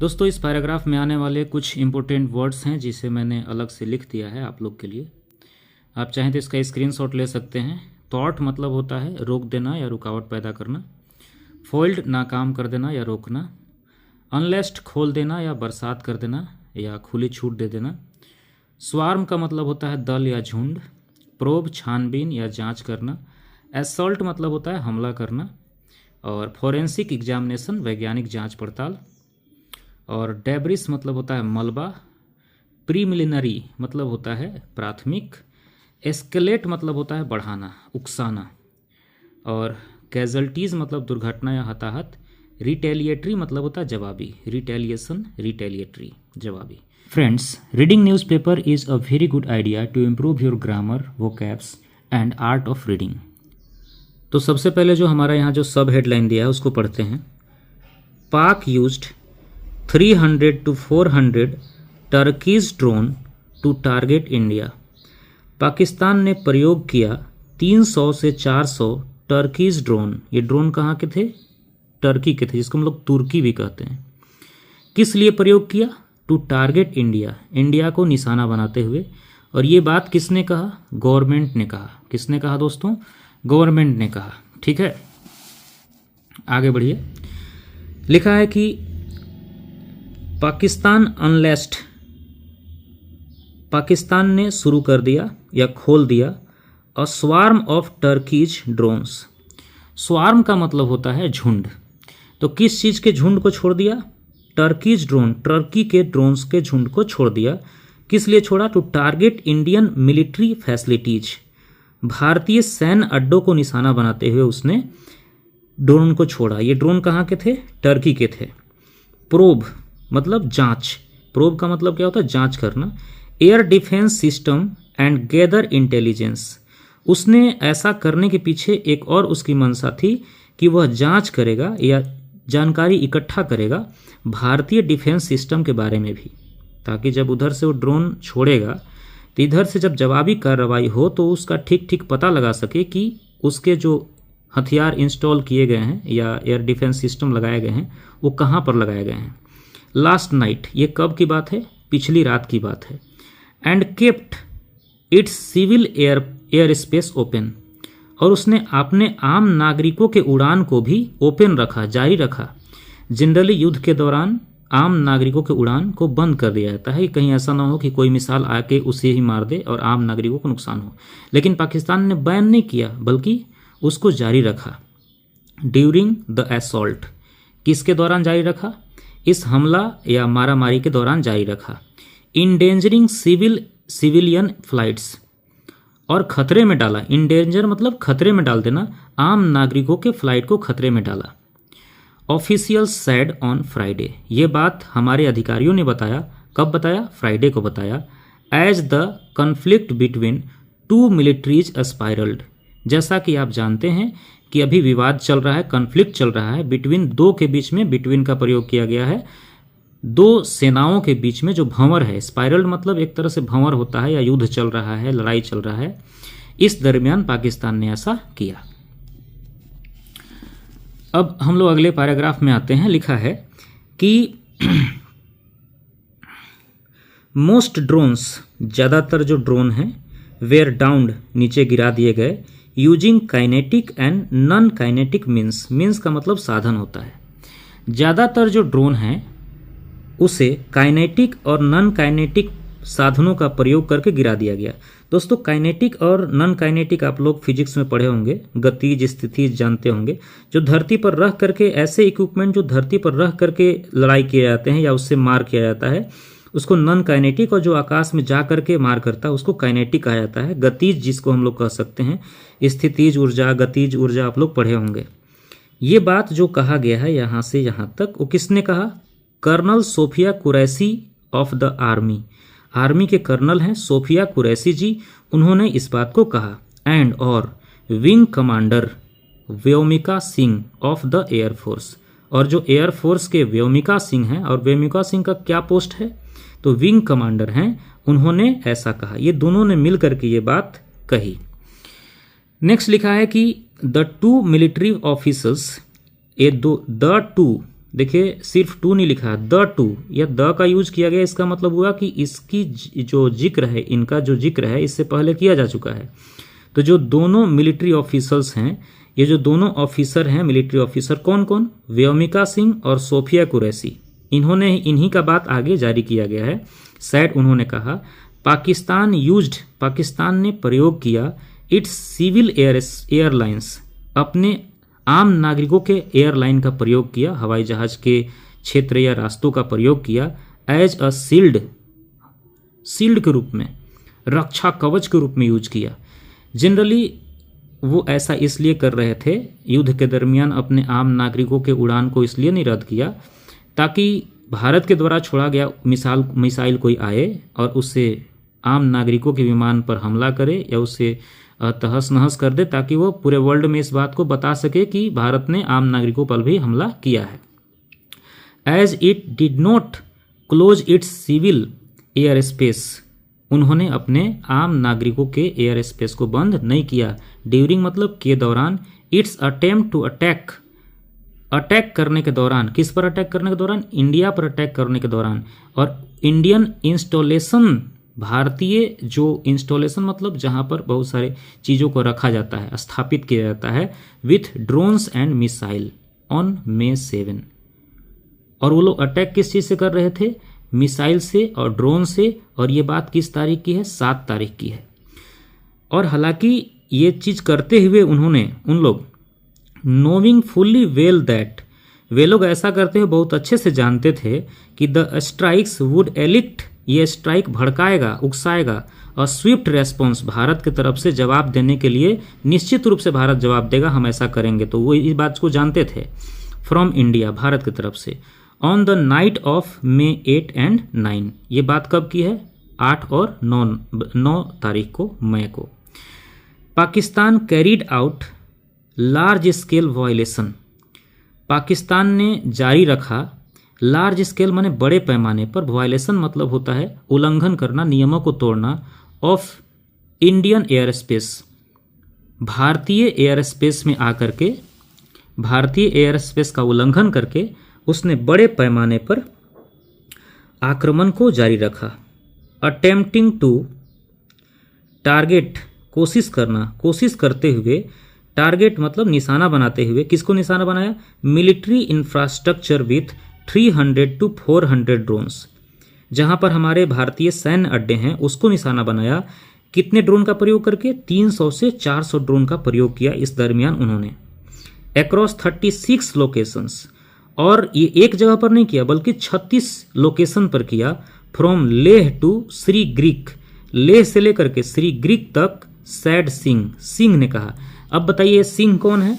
दोस्तों इस पैराग्राफ में आने वाले कुछ इंपॉर्टेंट वर्ड्स हैं जिसे मैंने अलग से लिख दिया है आप लोग के लिए। आप चाहें तो इसका स्क्रीनशॉट ले सकते हैं। थॉट मतलब होता है रोक देना या रुकावट पैदा करना। फोल्ड नाकाम कर देना या रोकना। अनलेस्ट खोल देना या बरसात कर देना या खुली छूट दे देना। स्वार्म का मतलब होता है दल या झुंड। प्रोब छानबीन या जांच करना। असॉल्ट मतलब होता है हमला करना। और फोरेंसिक एग्जामिनेशन वैज्ञानिक जांच पड़ताल। और डेब्रिस मतलब होता है मलबा। प्रीमिलिनरी मतलब होता है प्राथमिक। एस्केलेट मतलब होता है बढ़ाना उकसाना। और कैजुअल्टीज़ मतलब दुर्घटना या हताहत। रिटेलिएटरी मतलब होता है जवाबी। रिटेलिएशन रिटेलिएटरी जवाबी। Friends, reading newspaper is a very good idea to improve your grammar, vocabs and art of reading. तो सबसे पहले जो हमारा यहाँ जो सब हेडलाइन दिया है उसको पढ़ते हैं। Pak used 300 to 400 Turkey's drone to target India. Pakistan ने प्रयोग किया 300 से 400 टर्कीज ड्रोन। ये ड्रोन कहाँ के थे? टर्की के थे, जिसको हम लोग तुर्की भी कहते हैं। किस लिए प्रयोग किया? टू टारगेट इंडिया, इंडिया को निशाना बनाते हुए। और ये बात किसने कहा? गवर्नमेंट ने कहा। किसने कहा दोस्तों? गवर्नमेंट ने कहा। ठीक है, आगे बढ़िए। लिखा है कि पाकिस्तान ने शुरू कर दिया या खोल दिया a swarm of Turkey's drones. Swarm का मतलब होता है झुंड। तो किस चीज़ के झुंड को छोड़ दिया? टर्कीज ड्रोन, टर्की के ड्रोन्स के झुंड को छोड़ दिया। किस लिए छोड़ा? To target Indian military facilities. भारतीय सैन्य अड्डों को निशाना बनाते हुए उसने ड्रोन को छोड़ा। ये ड्रोन कहाँ के थे? टर्की के थे। प्रोब मतलब जांच। प्रोब का मतलब क्या होता है? जांच करना। Air defence system and gather intelligence. उसने ऐसा करने के पीछे एक और उसकी मंशा थी कि वह जांच करेगा या जानकारी इकट्ठा करेगा भारतीय डिफेंस सिस्टम के बारे में भी, ताकि जब उधर से वो ड्रोन छोड़ेगा तो इधर से जब जवाबी कार्रवाई हो तो उसका ठीक ठीक पता लगा सके कि उसके जो हथियार इंस्टॉल किए गए हैं या एयर डिफेंस सिस्टम लगाए गए हैं वो कहाँ पर लगाए गए हैं। लास्ट नाइट, ये कब की बात है? पिछली रात की बात है। And kept its civil air space open. और उसने अपने आम नागरिकों के उड़ान को भी ओपन रखा, जारी रखा। जनरली युद्ध के दौरान आम नागरिकों के उड़ान को बंद कर दिया जाता है, कहीं ऐसा ना हो कि कोई मिसाइल आके उसे ही मार दे और आम नागरिकों को नुकसान हो। लेकिन पाकिस्तान ने बैन नहीं किया, बल्कि उसको जारी रखा। ड्यूरिंग द असॉल्ट, किसके दौरान जारी रखा? इस हमला या मारामारी के दौरान जारी रखा। इंडेंजरिंग सिविलियन फ्लाइट्स, और खतरे में डाला। इंडेंजर मतलब खतरे में डाल देना, आम नागरिकों के फ्लाइट को खतरे में डाला। ऑफिशियल सैड ऑन फ्राइडे, ये बात हमारे अधिकारियों ने बताया। कब बताया? फ्राइडे को बताया। As the conflict between two militaries spiralled, जैसा कि आप जानते हैं कि अभी विवाद चल रहा है, कन्फ्लिक्ट चल रहा है बिटवीन दो के बीच में। बिटवीन का प्रयोग किया गया है दो सेनाओं के बीच में जो भंवर है। स्पाइरल मतलब एक तरह से भंवर होता है या युद्ध चल रहा है, लड़ाई चल रहा है। इस दरमियान पाकिस्तान ने ऐसा किया। अब हम लोग अगले पैराग्राफ में आते हैं। लिखा है कि मोस्ट ड्रोन्स, ज़्यादातर जो ड्रोन हैं, वेयर डाउन्ड, नीचे गिरा दिए गए, using kinetic and non kinetic means. Means का मतलब साधन होता है। ज़्यादातर जो ड्रोन हैं उसे काइनेटिक और नॉन काइनेटिक साधनों का प्रयोग करके गिरा दिया गया। दोस्तों, काइनेटिक और नॉन काइनेटिक आप लोग फिजिक्स में पढ़े होंगे, गतिज स्थितिज जानते होंगे। जो धरती पर रह करके, ऐसे इक्विपमेंट जो धरती पर रह करके लड़ाई किए जाते हैं या उससे मार किया जाता है, उसको नॉन काइनेटिक। और जो आकाश में जा करके मार करता है उसको काइनेटिक कहा जाता है। गतिज जिसको हम लोग कह सकते हैं, स्थितिज ऊर्जा, गतिज ऊर्जा आप लोग पढ़े होंगे। ये बात जो कहा गया है यहाँ से यहाँ तक, वो किसने कहा? Colonel Sofia Qureshi of the army. Army के कर्नल हैं सोफिया कुरैशी जी, उन्होंने इस बात को कहा। एंड और wing commander Vyomika Singh of the air force. और जो एयरफोर्स के व्योमिका सिंह हैं, और व्योमिका सिंह का क्या पोस्ट है? तो विंग कमांडर हैं, उन्होंने ऐसा कहा। ये दोनों ने मिल करके ये बात कही। नेक्स्ट लिखा है कि the two military officers the two देखिए सिर्फ टू नहीं लिखा, द टू या द का यूज किया गया, इसका मतलब हुआ कि इसकी जो जिक्र है, इनका जो जिक्र है इससे पहले किया जा चुका है। तो जो दोनों मिलिट्री ऑफिसर्स हैं, ये जो दोनों ऑफिसर हैं मिलिट्री ऑफिसर, कौन कौन, व्योमिका सिंह और सोफिया कुरैशी, इन्होंने इन्हीं का बात आगे जारी किया गया है। सैड उन्होंने कहा पाकिस्तान ने प्रयोग किया इट्स सिविल एयरलाइंस, अपने आम नागरिकों के एयरलाइन का प्रयोग किया, हवाई जहाज के क्षेत्र या रास्तों का प्रयोग किया, एज अ शील्ड के रूप में, रक्षा कवच के रूप में यूज किया। जनरली वो ऐसा इसलिए कर रहे थे युद्ध के दरमियान, अपने आम नागरिकों के उड़ान को इसलिए नहीं रद्द किया ताकि भारत के द्वारा छोड़ा गया मिसाइल कोई आए और उससे आम नागरिकों के विमान पर हमला करे या उससे तहस नहस कर दे, ताकि वो पूरे वर्ल्ड में इस बात को बता सके कि भारत ने आम नागरिकों पर भी हमला किया है। As it did not close its civil air space, उन्होंने अपने आम नागरिकों के एयर स्पेस को बंद नहीं किया। ड्यूरिंग मतलब के दौरान, इट्स अटेम्प्ट टू अटैक करने के दौरान, किस पर अटैक करने के दौरान, इंडिया पर अटैक करने के दौरान, और इंडियन इंस्टॉलेशन, भारतीय जो इंस्टॉलेशन मतलब जहां पर बहुत सारे चीज़ों को रखा जाता है, स्थापित किया जाता है, with drones and missile on May 7। और वो लोग अटैक किस चीज़ से कर रहे थे, मिसाइल से और ड्रोन से, और ये बात किस तारीख की है, 7 तारीख की है। और हालांकि ये चीज़ करते हुए उन्होंने, उन लोग नोविंग फुल्ली वेल दैट, वे लोग ऐसा करते हुए बहुत अच्छे से जानते थे कि द स्ट्राइक्स वुड एलिक्ट, ये स्ट्राइक भड़काएगा, उकसाएगा, और स्विफ्ट रेस्पॉन्स, भारत की तरफ से जवाब देने के लिए निश्चित रूप से भारत जवाब देगा, हम ऐसा करेंगे। तो वो इस बात को जानते थे, फ्रॉम इंडिया, भारत की तरफ से। On the night of May 8 and 9, ये बात कब की है, 8 और 9 तारीख को, मई को। Pakistan carried out large scale violation, Pakistan ने जारी रखा, लार्ज स्केल माने बड़े पैमाने पर, वायलेशन मतलब होता है उल्लंघन करना, नियमों को तोड़ना, ऑफ इंडियन एयर स्पेस, भारतीय एयर स्पेस में आकर के, भारतीय एयर स्पेस का उल्लंघन करके उसने बड़े पैमाने पर आक्रमण को जारी रखा। अटेम्प्टिंग टू टारगेट, कोशिश करना, कोशिश करते हुए, टारगेट मतलब निशाना बनाते हुए, किसको निशाना बनाया, military infrastructure with 300 to 400 drones, जहां पर हमारे भारतीय सैन्य अड्डे हैं उसको निशाना बनाया। कितने ड्रोन का प्रयोग करके, 300 से 400 ड्रोन का प्रयोग किया इस दरमियान उन्होंने। अक्रॉस 36 लोकेशंस, और ये एक जगह पर नहीं किया बल्कि 36 लोकेशन पर किया। फ्रॉम लेह टू श्री ग्रीक, लेह से लेकर के श्री ग्रीक तक। सैड सिंह ने कहा। अब बताइए सिंह कौन है,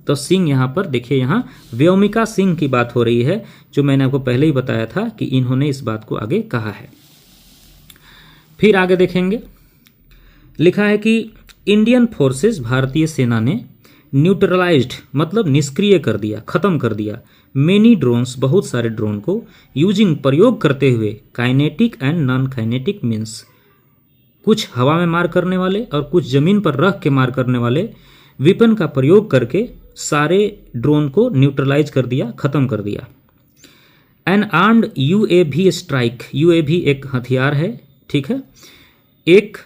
तो सिंह यहाँ पर देखिए, यहाँ व्योमिका सिंह की बात हो रही है, जो मैंने आपको पहले ही बताया था कि इन्होंने इस बात को आगे कहा है। फिर आगे देखेंगे, लिखा है कि इंडियन फोर्सेस, भारतीय सेना ने न्यूट्रलाइज्ड मतलब निष्क्रिय कर दिया, खत्म कर दिया, मेनी ड्रोन्स, बहुत सारे ड्रोन को, यूजिंग प्रयोग करते हुए, kinetic and non kinetic means, कुछ हवा में मार करने वाले और कुछ जमीन पर रख के मार करने वाले विपन का प्रयोग करके सारे ड्रोन को न्यूट्रलाइज कर दिया, खत्म कर दिया। N armed UAV strike, UAV एक हथियार है, ठीक है, एक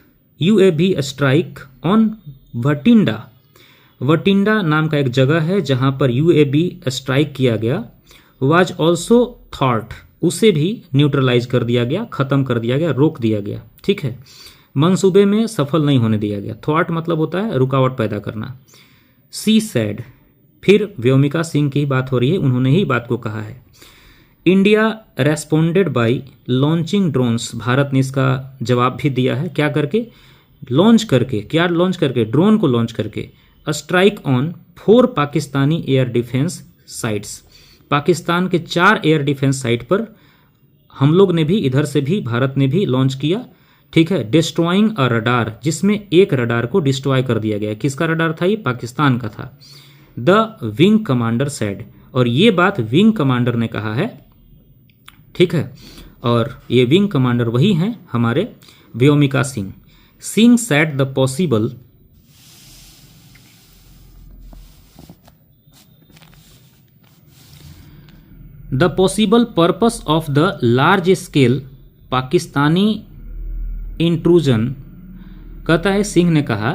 यूएवी स्ट्राइक ऑन भटिंडा, वटिंडा नाम का एक जगह है जहां पर यूएवी स्ट्राइक किया गया। वाज ऑल्सो थॉट, उसे भी न्यूट्रलाइज कर दिया गया, खत्म कर दिया गया, रोक दिया गया, ठीक है, मंसूबे में सफल नहीं होने दिया गया। थॉट मतलब होता है रुकावट पैदा करना। सी सैड, फिर व्योमिका सिंह की बात हो रही है, उन्होंने ही बात को कहा है। India responded by launching drones, Bharat ने इसका जवाब भी दिया है, क्या करके, लॉन्च करके, क्या लॉन्च करके, ड्रोन को लॉन्च करके। Strike on 4 Pakistani air defence sites, Pakistan के 4 एयर डिफेंस साइट पर हम लोग ने भी, इधर से भी भारत ने भी लॉन्च किया, ठीक है। डिस्ट्रॉइंग अ रडार, जिसमें एक रडार को डिस्ट्रॉय कर दिया गया। किसका रडार था ये, पाकिस्तान का था। द विंग कमांडर सैड, और ये बात विंग कमांडर ने कहा है, ठीक है, और ये विंग कमांडर वही हैं हमारे Vyomika Singh. Singh sad the possible, the possible purpose of the large scale Pakistani intrusion, कहता है सिंह ने कहा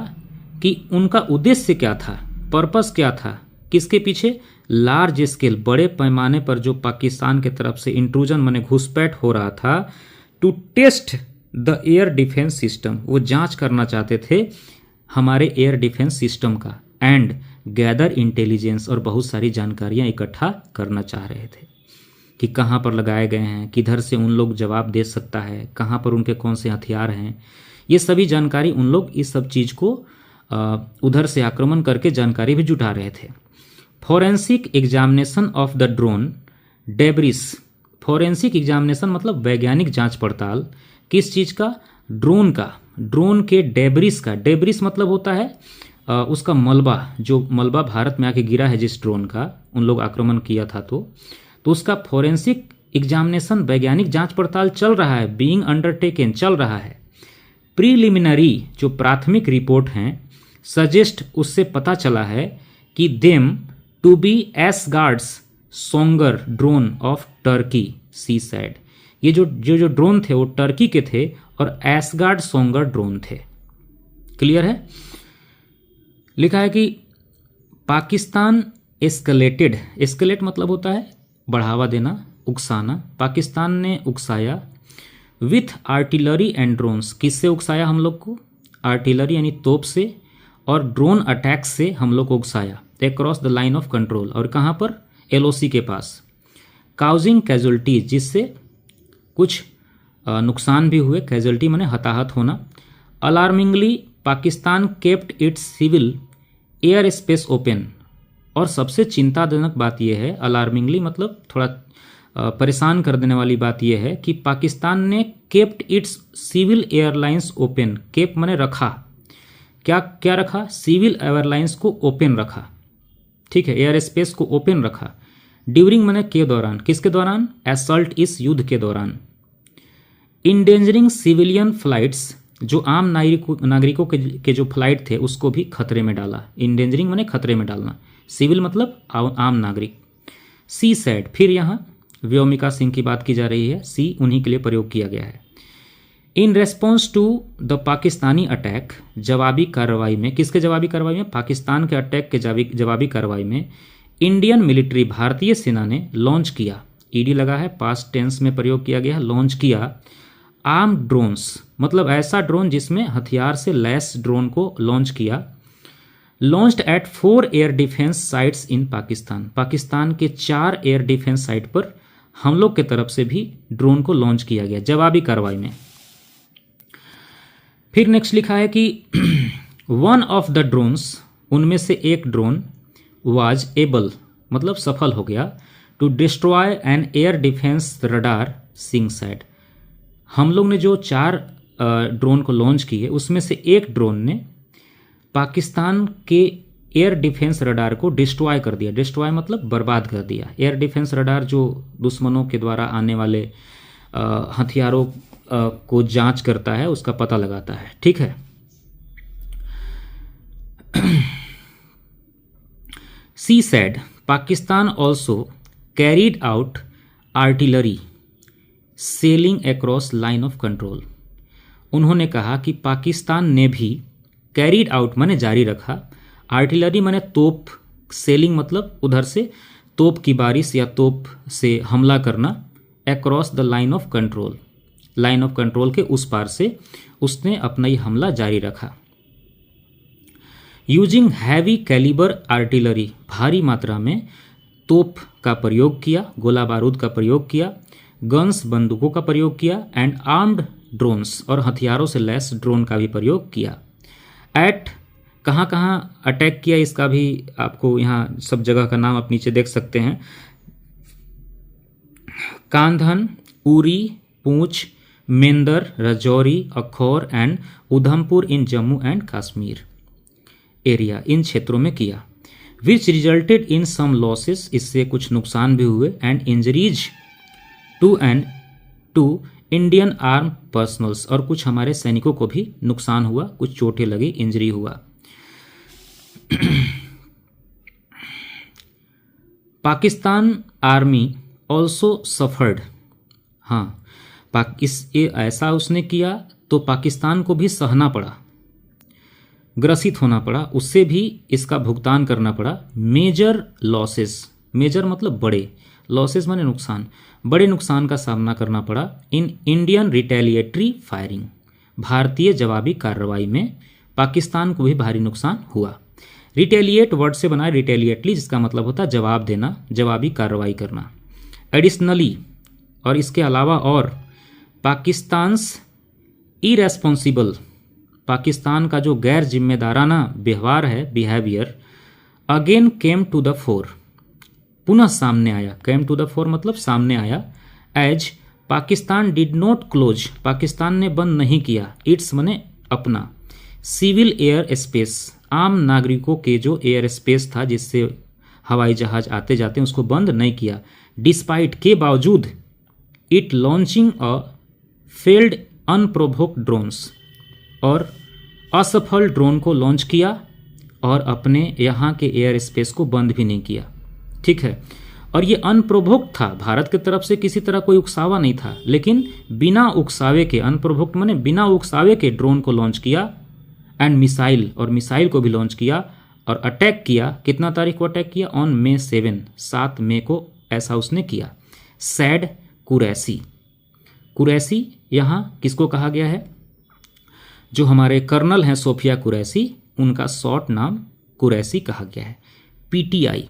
कि उनका उद्देश्य क्या था, पर्पस क्या था, किसके पीछे, लार्ज स्केल, बड़े पैमाने पर जो पाकिस्तान के तरफ से इंट्रूजन माने घुसपैठ हो रहा था, to test the air defence system, वो जांच करना चाहते थे हमारे एयर डिफेंस सिस्टम का, एंड गैदर इंटेलिजेंस, और बहुत सारी जानकारियां इकट्ठा करना चाह रहे थे कि कहाँ पर लगाए गए हैं, किधर से उन लोग जवाब दे सकता है, कहाँ पर उनके कौन से हथियार हैं, ये सभी जानकारी उन लोग इस सब चीज़ को उधर से आक्रमण करके जानकारी भी जुटा रहे थे। Forensic examination of the drone debris, forensic examination मतलब वैज्ञानिक जांच पड़ताल, किस चीज़ का, ड्रोन का, ड्रोन के डेब्रिस का। डेब्रिस मतलब होता है उसका मलबा, जो मलबा भारत में आके गिरा है जिस ड्रोन का उन लोग आक्रमण किया था, तो उसका फॉरेंसिक एग्जामिनेशन, वैज्ञानिक जांच पड़ताल चल रहा है, बीइंग अंडरटेकन, चल रहा है। प्रीलिमिनरी जो प्राथमिक रिपोर्ट हैं, सजेस्ट, उससे पता चला है कि them to be Asisguard's Songar drone of Turkey she said, ये जो ड्रोन थे वो टर्की के थे और एसगार्ड सोंगर ड्रोन थे। क्लियर है। लिखा है कि पाकिस्तान एस्केलेटेड, एस्केलेट मतलब होता है बढ़ावा देना, उकसाना, पाकिस्तान ने उकसाया विथ आर्टिलरी एंड ड्रोन्स, किससे उकसाया हम लोग को, आर्टिलरी यानी तोप से, और ड्रोन अटैक से हम लोग को उकसाया, across the line of control, और कहाँ पर, एलओसी के पास, काउजिंग कैजुअल्टीज, जिससे कुछ नुकसान भी हुए, कैजुअल्टी माने हताहत होना। Alarmingly Pakistan kept its civil air space open, और सबसे चिंताजनक बात यह है, अलार्मिंगली मतलब थोड़ा परेशान कर देने वाली बात यह है कि पाकिस्तान ने kept its civil airlines open, kept माने रखा, क्या क्या रखा, सिविल एयरलाइंस को ओपन रखा, ठीक है, एयर स्पेस को ओपन रखा, ड्यूरिंग माने के दौरान, किसके दौरान, असल्ट, इस युद्ध के दौरान। इंडेंजरिंग सिविलियन फ्लाइट्स, जो आम नागरिकों के जो फ्लाइट थे उसको भी खतरे में डाला, इंडेंजरिंग माने खतरे में डालना, सिविल मतलब आम नागरिक। सी सैड, फिर यहाँ व्योमिका सिंह की बात की जा रही है, सी उन्हीं के लिए प्रयोग किया गया है। In response to the Pakistani attack, जवाबी कार्रवाई में, किसके जवाबी कार्रवाई में, पाकिस्तान के अटैक के जवाबी कार्रवाई में इंडियन मिलिट्री, भारतीय सेना ने लॉन्च किया, ईडी लगा है, पास्ट टेंस में प्रयोग किया गया है, लॉन्च किया, आर्म ड्रोन्स मतलब ऐसा ड्रोन जिसमें हथियार से लैस ड्रोन को लॉन्च किया, launched at 4 air defence sites in Pakistan, Pakistan के 4 एयर डिफेंस साइट पर हम लोग के तरफ से भी ड्रोन को लॉन्च किया गया जवाबी कार्रवाई में। फिर नेक्स्ट लिखा है कि वन ऑफ द ड्रोन्स, उनमें से एक ड्रोन, वाज एबल मतलब सफल हो गया, to destroy an air defence radar Singh said, हम लोग ने जो 4 ड्रोन को लॉन्च किए उसमें से एक ड्रोन ने पाकिस्तान के एयर डिफेंस रडार को डिस्ट्रॉय कर दिया, डिस्ट्रॉय मतलब बर्बाद कर दिया। एयर डिफेंस रडार जो दुश्मनों के द्वारा आने वाले हथियारों को जांच करता है, उसका पता लगाता है, ठीक है। She said Pakistan also carried out artillery shelling across line of control, उन्होंने कहा कि पाकिस्तान ने भी कैरीड आउट माने जारी रखा, आर्टिलरी माने तोप, सेलिंग मतलब उधर से तोप की बारिश या तोप से हमला करना, across the line of control, line of control के उस पार से उसने अपना ही हमला जारी रखा। यूजिंग हैवी कैलिबर आर्टिलरी, भारी मात्रा में तोप का प्रयोग किया, गोला बारूद का प्रयोग किया, गन्स बंदूकों का प्रयोग किया, एंड आर्म्ड ड्रोन्स और हथियारों से लैस ड्रोन का भी प्रयोग किया। एट कहाँ कहाँ अटैक किया इसका भी आपको यहाँ सब जगह का नाम आप नीचे देख सकते हैं, Kandhan, Uri, Poonch, Mendhar, Rajouri, Akhnoor and Udhampur in Jammu and Kashmir area, इन क्षेत्रों में किया। विच रिजल्टेड इन सम लॉसेस, इससे कुछ नुकसान भी हुए, and injuries to Indian arm personnels, और कुछ हमारे सैनिकों को भी नुकसान हुआ, कुछ चोटें लगी, इंजरी हुआ। Pakistan army also suffered. हाँ, ऐसा उसने किया तो पाकिस्तान को भी सहना पड़ा, ग्रसित होना पड़ा, उससे भी इसका भुगतान करना पड़ा। मेजर लॉसेस, मेजर मतलब बड़े, लॉसेस माने नुकसान, बड़े नुकसान का सामना करना पड़ा इन इंडियन रिटेलिएटरी फायरिंग, भारतीय जवाबी कार्रवाई में पाकिस्तान को भी भारी नुकसान हुआ। रिटेलिएट वर्ड से बना है रिटेलिएटली, जिसका मतलब होता है जवाब देना, जवाबी कार्रवाई करना। एडिशनली, और इसके अलावा, और पाकिस्तान्स इरेस्पॉन्सिबल, पाकिस्तान का जो गैर जिम्मेदाराना व्यवहार है, behaviour, again came to the fore, पुनः सामने आया। केम टू द फोर मतलब सामने आया। As Pakistan did not close, Pakistan ने बंद नहीं किया, इट्स मने अपना, सिविल एयर स्पेस, आम नागरिकों के जो एयर स्पेस था जिससे हवाई जहाज आते जाते हैं, उसको बंद नहीं किया। डिस्पाइट, के बावजूद, it launching a failed unprovoked drones, और असफल ड्रोन को लॉन्च किया और अपने यहाँ के एयर स्पेस को बंद भी नहीं किया। ठीक है, और ये अनप्रोवोक्ड था, भारत की तरफ से किसी तरह कोई उकसावा नहीं था, लेकिन बिना उकसावे के, अनप्रोवोक्ड माने बिना उकसावे के ड्रोन को लॉन्च किया। एंड मिसाइल, और मिसाइल को भी लॉन्च किया और अटैक किया। कितना तारीख को अटैक किया? ऑन May 7, 7 मई को ऐसा उसने किया। सैड कुरैशी, कुरैशी यहाँ किसको कहा गया है? जो हमारे कर्नल हैं सोफिया कुरैशी, उनका शॉर्ट नाम कुरैशी कहा गया है। पीटीआई,